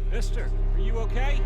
Mister, are you okay?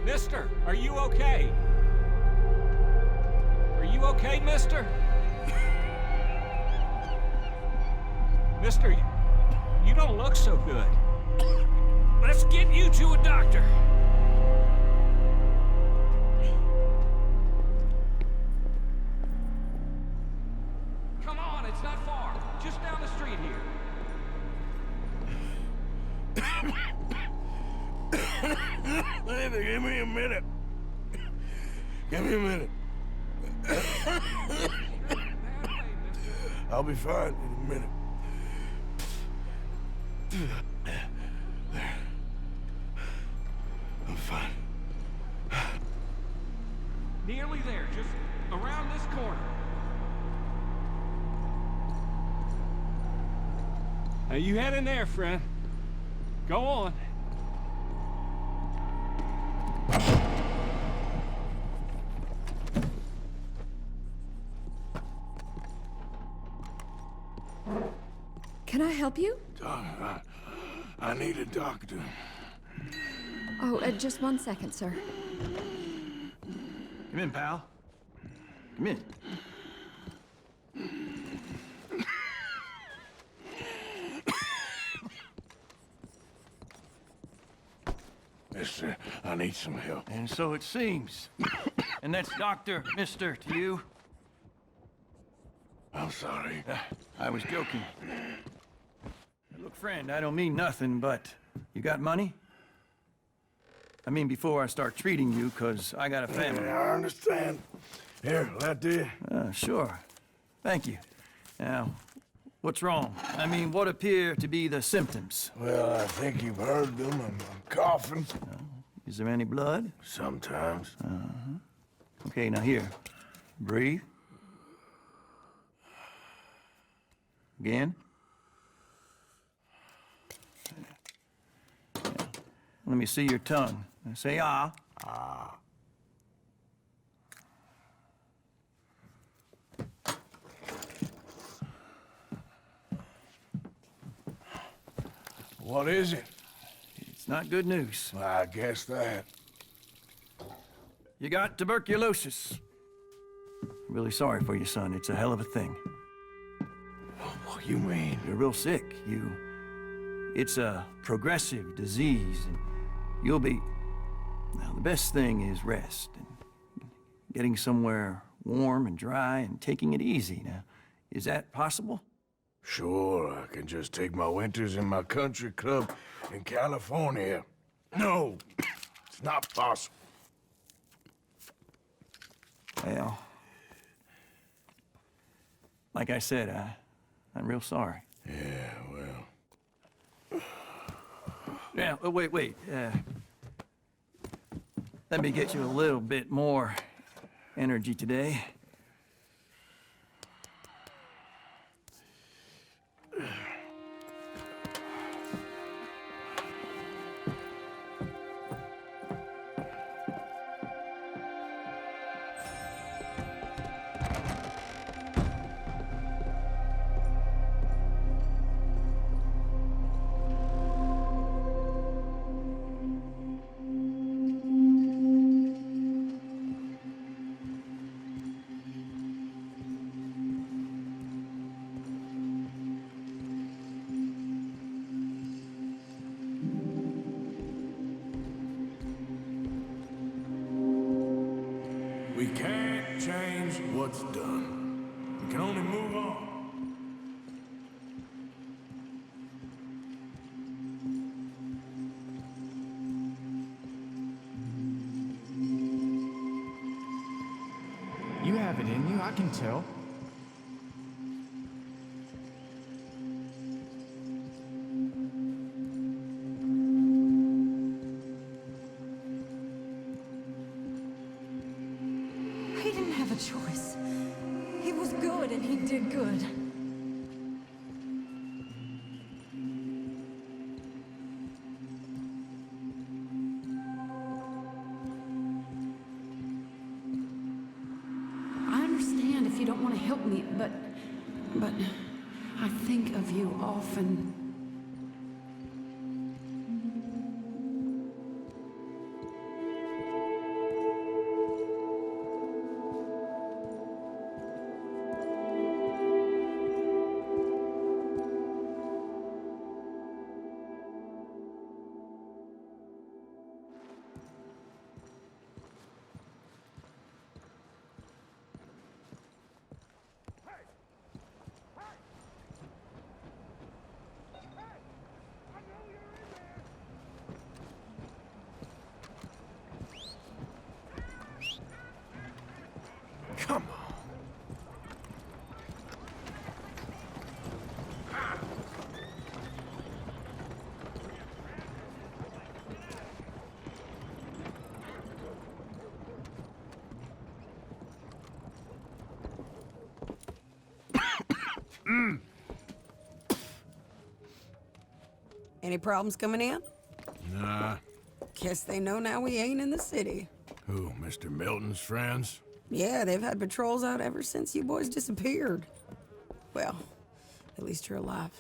Mister, are you okay? Are you okay, mister? Mister, you don't look so good. Let's get you to a doctor. Come on, it's not far. Just down the street here. Give me a minute. Give me a minute. I'll be fine in a minute. There. I'm fine. Nearly there, just around this corner. Now you head in there, friend. Go on. Can I help you? I need a doctor. Oh, just 1 second, sir. Come in, pal. Come in. Mister, I need some help. And so it seems. And that's Dr. Mister to you? I'm sorry. I was joking. Look, friend, I don't mean nothing, but you got money? I mean, before I start treating you, 'cause I got a family. Yeah, I understand. Here, that do you? Sure. Thank you. Now, what's wrong? I mean, what appear to be the symptoms? Well, I think you've heard them. I'm coughing. Is there any blood? Sometimes. Okay, now here. Breathe. Again. Let me see your tongue. Say ah. Ah. What is it? It's not good news. Well, I guess that. You got tuberculosis. Really sorry for you, son. It's a hell of a thing. What do you mean? You're real sick. It's a progressive disease, and you'll be... Now, the best thing is rest, and getting somewhere warm and dry, and taking it easy. Now, is that possible? Sure, I can just take my winters in my country club in California. No, it's not possible. Well, like I said, I'm real sorry. Yeah, well... Yeah, wait. Let me get you a little bit more energy today. We can't change what's done. We can only move on. You have it in you, I can tell. choice. He was good and he did good. I understand if you don't want to help me, but I think of you often. Come on. Any problems coming in? Nah. Guess they know now we ain't in the city. Who, Mr. Milton's friends? Yeah, they've had patrols out ever since you boys disappeared. Well, at least you're alive.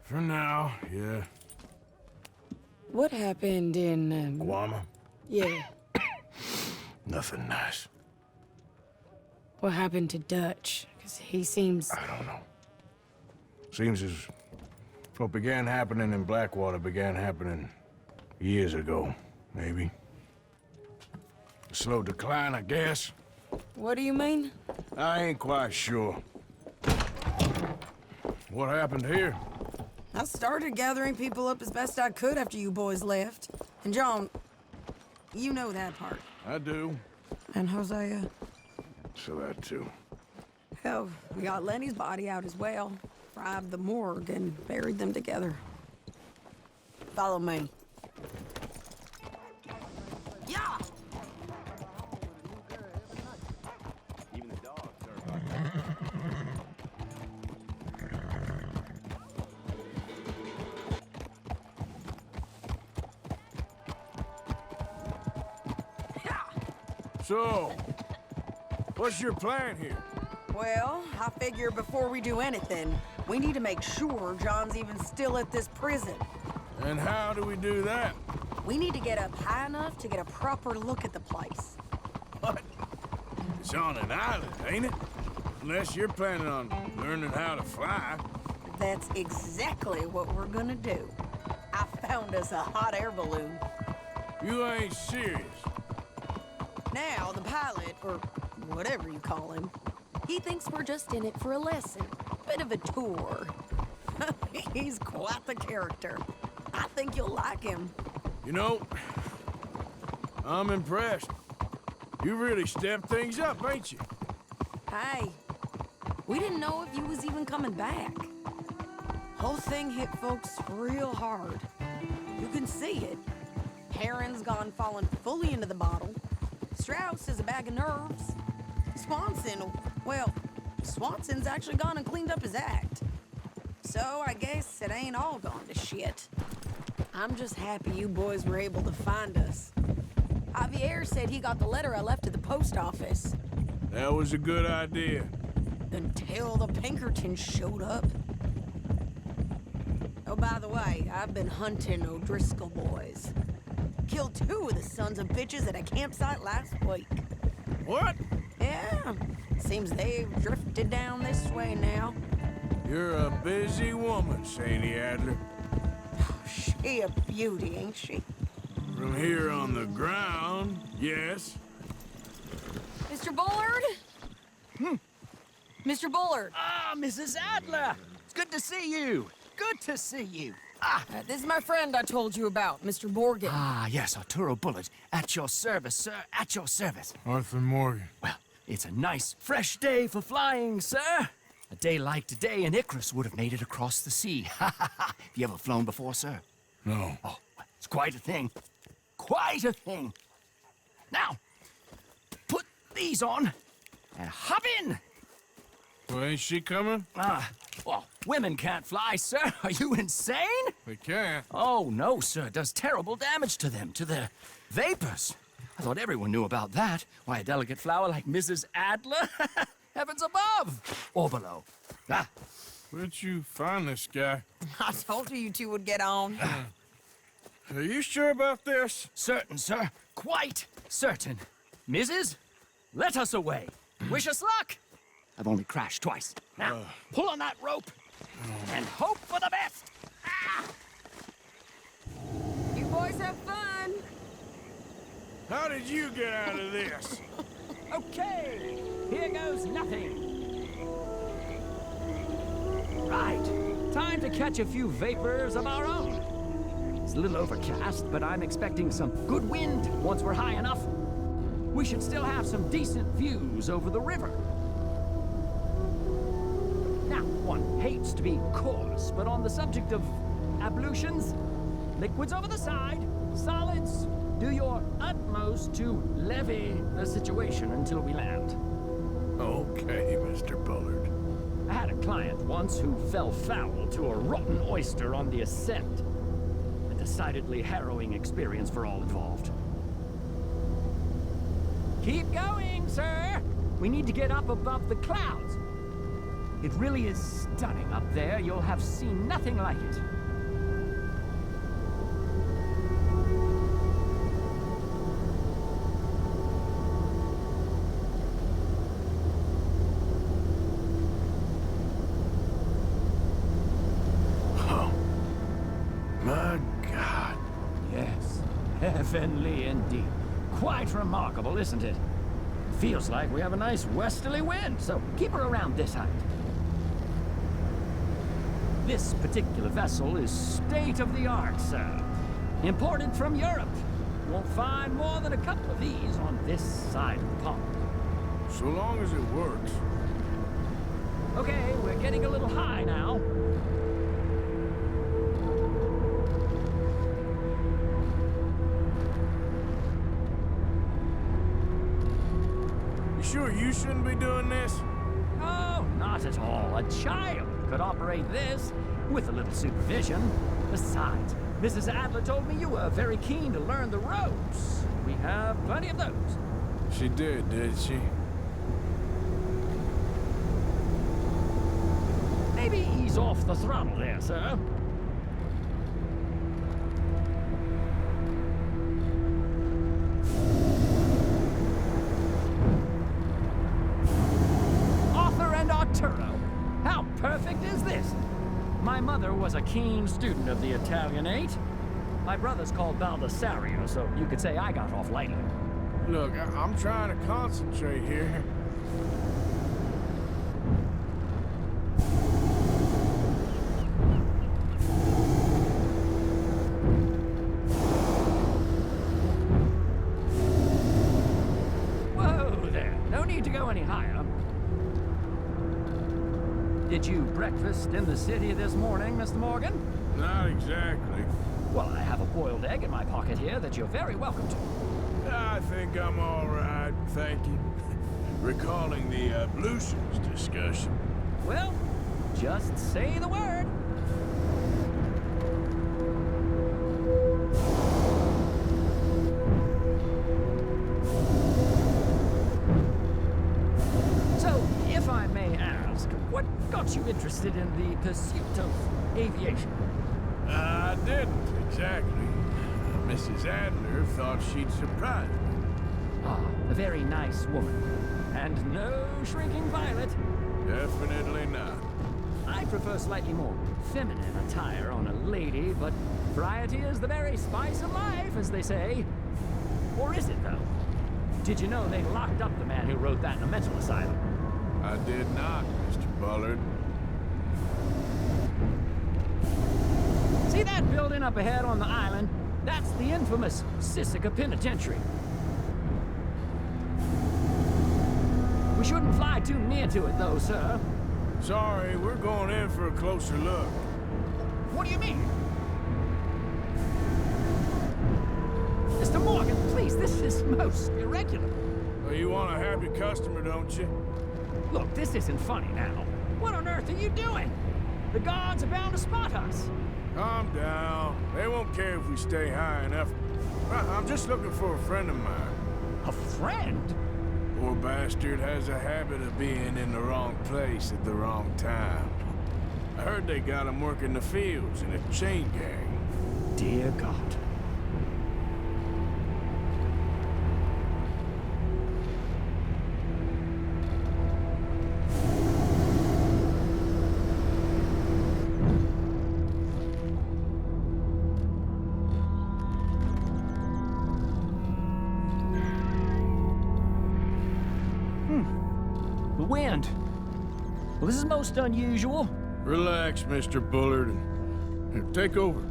For now, yeah. What happened in, Guama? yeah, Nothing nice. what happened to Dutch? Because he seems... I don't know. Seems as what began happening in Blackwater began happening years ago, maybe. A slow decline, I guess. What do you mean? I ain't quite sure. What happened here? I started gathering people up as best I could after you boys left. And John, you know that part. I do. And Hosea. So that too. Hell, we got Lenny's body out as well. Bribed the morgue and buried them together. Follow me. Yeah! Even the dogs are So, what's your plan here? Well, I figure before we do anything, we need to make sure John's even still at this prison. And how do we do that? We need to get up high enough to get a proper look at the place. What? It's on an island, ain't it? Unless you're planning on learning how to fly. That's exactly what we're gonna do. I found us a hot air balloon. You ain't serious. Now, the pilot, or whatever you call him, he thinks we're just in it for a lesson. Bit of a tour. He's quite the character. I think you'll like him. You know, I'm impressed. You really stepped things up, ain't you? Hey, we didn't know if you was even coming back. Whole thing hit folks real hard. You can see it. Heron's gone falling fully into the bottle. Strauss is a bag of nerves. Swanson's actually gone and cleaned up his act. So I guess it ain't all gone to shit. I'm just happy you boys were able to find us. Javier said he got the letter I left at the post office. That was a good idea. Until the Pinkertons showed up. Oh, by the way, I've been hunting O'Driscoll boys. Killed 2 of the sons of bitches at a campsite last week. What? Yeah, seems they've drifted down this way now. You're a busy woman, Sadie Adler. She a beauty, ain't she? From here on the ground, yes. Mr. Bullard? Mr. Bullard, Ah, Mrs. Adler! It's good to see you. Good to see you. this is my friend I told you about, Mr. Morgan. Ah, yes, Arturo Bullard. At your service, sir. At your service. Arthur Morgan. Well, it's a nice, fresh day for flying, sir. A day like today, an Icarus would have made it across the sea. Ha ha ha. Have you ever flown before, sir? No. Oh, it's quite a thing. Quite a thing. Now, put these on. and hop in. Well, ain't she coming? Well, women can't fly, sir. Are you insane? We can't. Oh, no, sir. It does terrible damage to them, to their vapors. I thought everyone knew about that. Why, a delicate flower like Mrs. Adler? Heavens above. Or below. Ah, Where'd you find this guy? I told you two would get on. Are you sure about this? certain, sir. Quite certain. Mrs., let us away. Wish us luck. I've only crashed twice. Now, pull on that rope and hope for the best. You boys have fun. How did you get out of this? Okay, here goes nothing. Right, time to catch a few vapors of our own. It's a little overcast, but I'm expecting some good wind once we're high enough. We should still have some decent views over the river. Now, one hates to be coarse, but on the subject of ablutions, liquids over the side, solids, do your utmost to levy the situation until we land. Okay, Mr. Bullard. I had a client once who fell foul to a rotten oyster on the ascent. A decidedly harrowing experience for all involved. Keep going, sir! We need to get up above the clouds. It really is stunning up there. You'll have seen nothing like it. My God. Yes, heavenly indeed. Quite remarkable, isn't it? Feels like we have a nice westerly wind, so keep her around this height. This particular vessel is state-of-the-art, sir. Imported from Europe. Won't find more than a couple of these on this side of the pond. So long as it works. Okay, we're getting a little high now. You sure you shouldn't be doing this? Oh, not at all. A child could operate this with a little supervision. Besides, Mrs. Adler told me you were very keen to learn the ropes. We have plenty of those. She did she? Maybe ease off the throttle there, sir. Arthur and Arturo. How perfect is this? My mother was a keen student of the Italianate. My brother's called Baldessario, so you could say I got off lightly. Look, I'm trying to concentrate here. Whoa there. No need to go any higher. Did you breakfast in the city this morning, Mr. Morgan? Not exactly. Well, I have a boiled egg in my pocket here that you're very welcome to. I think I'm all right, thank you. Recalling the ablutions discussion. Well, just say the word. So, if I may ask, what got you interested in the pursuit of aviation? I didn't, exactly. Mrs. Adler thought she'd surprise me. Ah, a very nice woman. And no shrinking violet. Definitely not. I prefer slightly more feminine attire on a lady, but variety is the very spice of life, as they say. Or is it, though? Did you know they locked up the man who wrote that in a mental asylum? I did not, Mr. Bullard. See that building up ahead on the island? That's the infamous Sisika Penitentiary. We shouldn't fly too near to it, though, sir. Sorry, we're going in for a closer look. What do you mean? Mr. Morgan, please, this is most irregular. Well, you want a happy customer, don't you? Look, this isn't funny now. What on earth are you doing? The guards are bound to spot us. Calm down. They won't care if we stay high enough. I'm just looking for a friend of mine. A friend? Poor bastard has a habit of being in the wrong place at the wrong time. I heard they got him working the fields in a chain gang. Dear God. The wind. Well, this is most unusual. Relax, Mr. Bullard, and here, take over.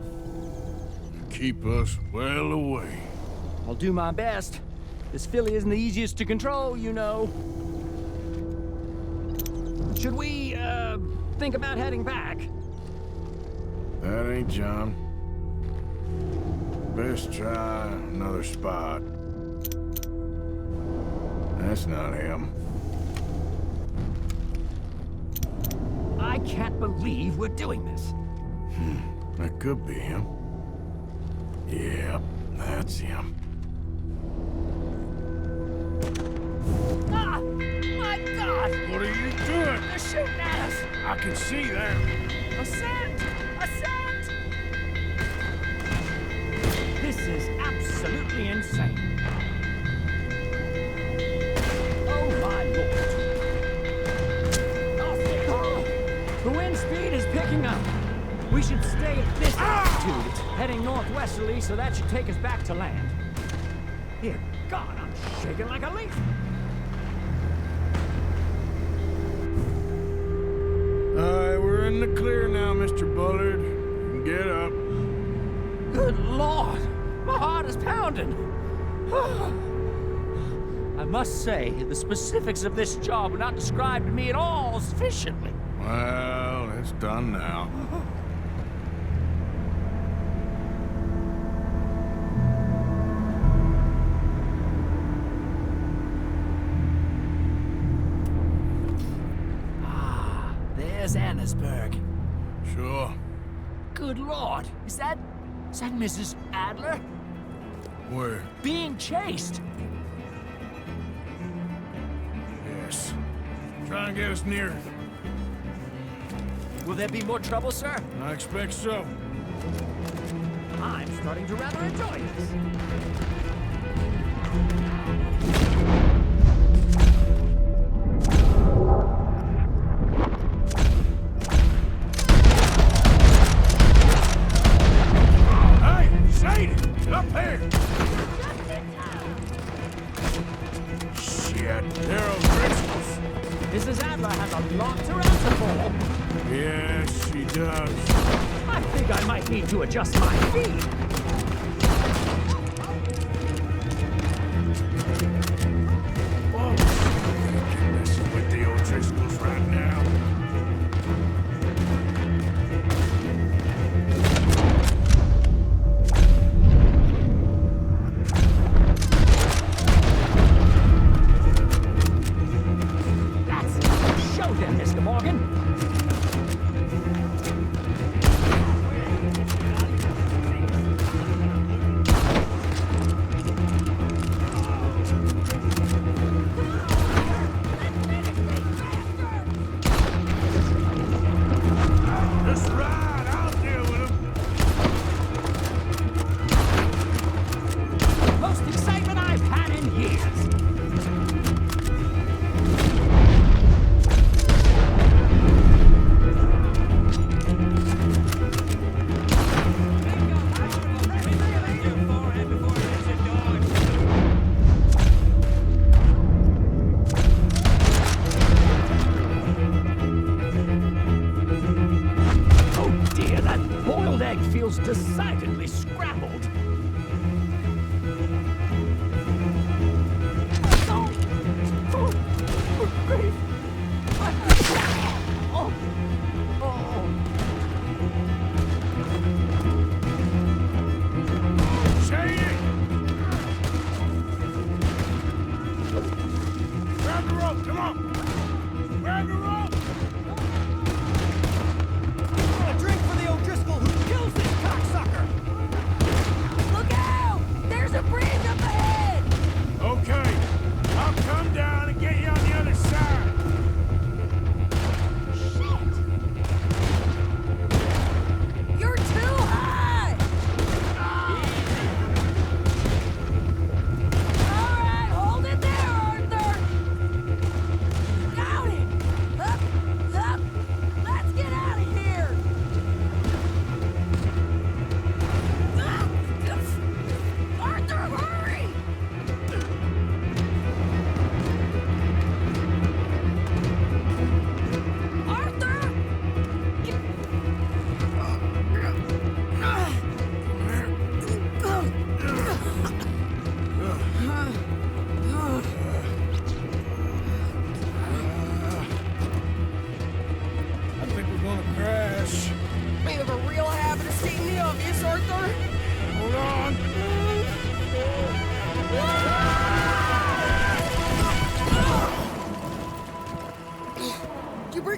Keep us well away. I'll do my best. This filly isn't the easiest to control, you know. Should we, think about heading back? That ain't John. Best try another spot. That's not him. I can't believe we're doing this. That could be him. Yep, that's him. Ah! My God! What are you doing? They're shooting at us! I can see that. Ascent! Ascent! This is absolutely insane. Oh, my Lord. The wind speed is picking up. We should stay at this altitude. It's heading northwesterly, so that should take us back to land. Dear God, I'm shaking like a leaf. We're in the clear now, Mr. Bullard. You can get up. Good Lord, my heart is pounding. I must say, the specifics of this job were not described to me at all sufficiently. Well, it's done now. There's Annesburg. Sure. Good Lord, is that Mrs. Adler? Where? Being chased. Yes. Try and get us near. Will there be more trouble, sir? I expect so. I'm starting to rather enjoy this. Up there! Shit, they're O'Driscolls. Mrs. Adler has a lot to answer for. Yes, she does. I think I might need to adjust my feet. Whoa, I can't get messing with the O'Driscolls right now.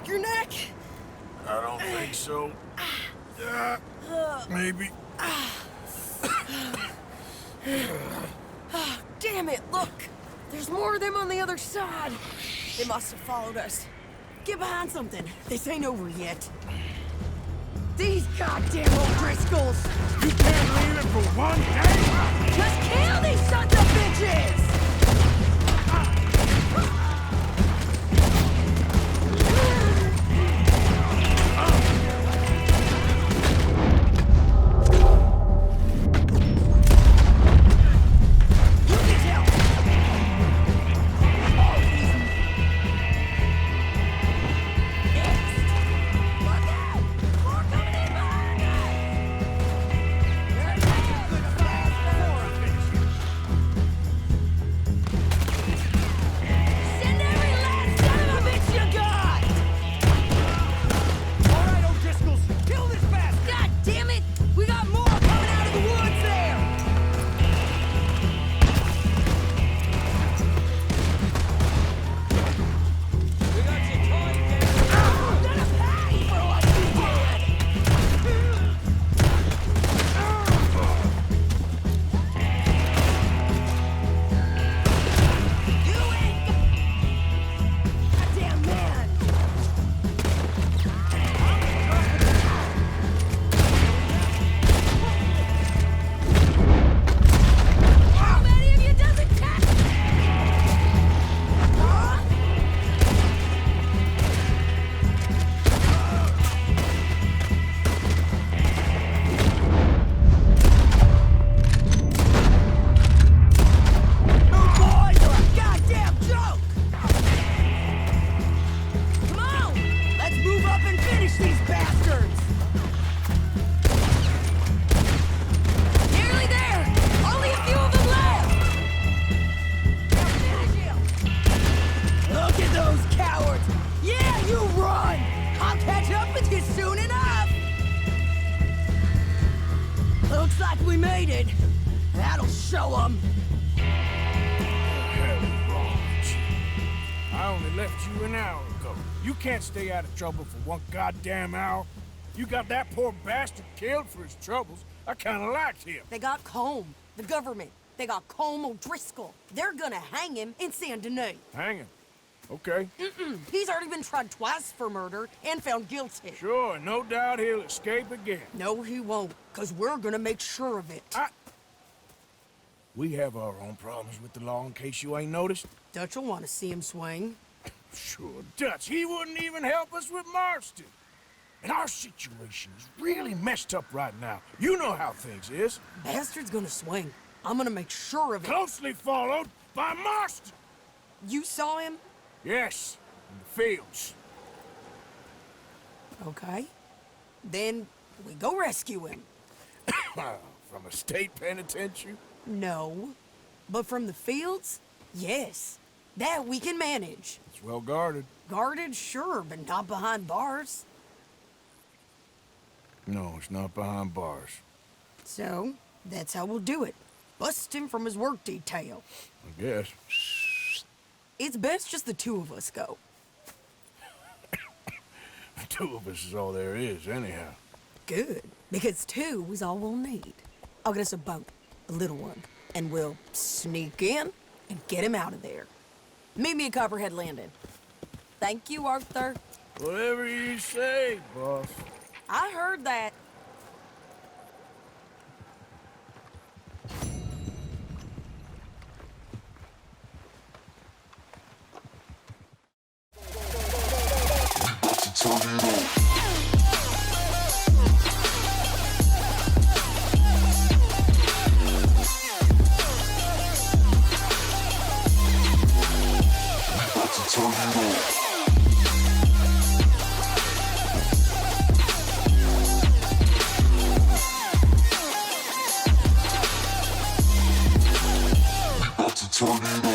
break your neck? I don't think so. Maybe. Damn it, look! There's more of them on the other side. They must have followed us. Get behind something. This ain't over yet. These goddamn O'Driscolls! You can't leave it for one day? Just kill these sons of bitches! We made it. That'll show them. I only left you an hour ago. You can't stay out of trouble for one goddamn hour. You got that poor bastard killed for his troubles. I kinda liked him. They got Combe, the government. They got Combe O'Driscoll. They're gonna hang him in Saint Denis. Hang him. Okay. He's already been tried twice for murder and found guilty. Sure, no doubt he'll escape again. No, he won't, because we're gonna make sure of it. We have our own problems with the law, in case you ain't noticed. Dutch will want to see him swing. Sure, Dutch. He wouldn't even help us with Marston. And our situation is really messed up right now. You know how things is. Bastard's gonna swing. I'm gonna make sure of it. Closely followed by Marston. You saw him? Yes, in the fields. Okay. Then we go rescue him. From a state penitentiary? No. But from the fields? Yes. That we can manage. It's well guarded. Guarded, sure, but not behind bars. No, it's not behind bars. So, that's how we'll do it. Bust him from his work detail. I guess. It's best just the two of us go. The two of us is all there is, anyhow. Good, because two is all we'll need. I'll get us a boat, a little one, and we'll sneak in and get him out of there. Meet me at Copperhead Landing. Thank you, Arthur. Whatever you say, boss. I heard that. Tornado.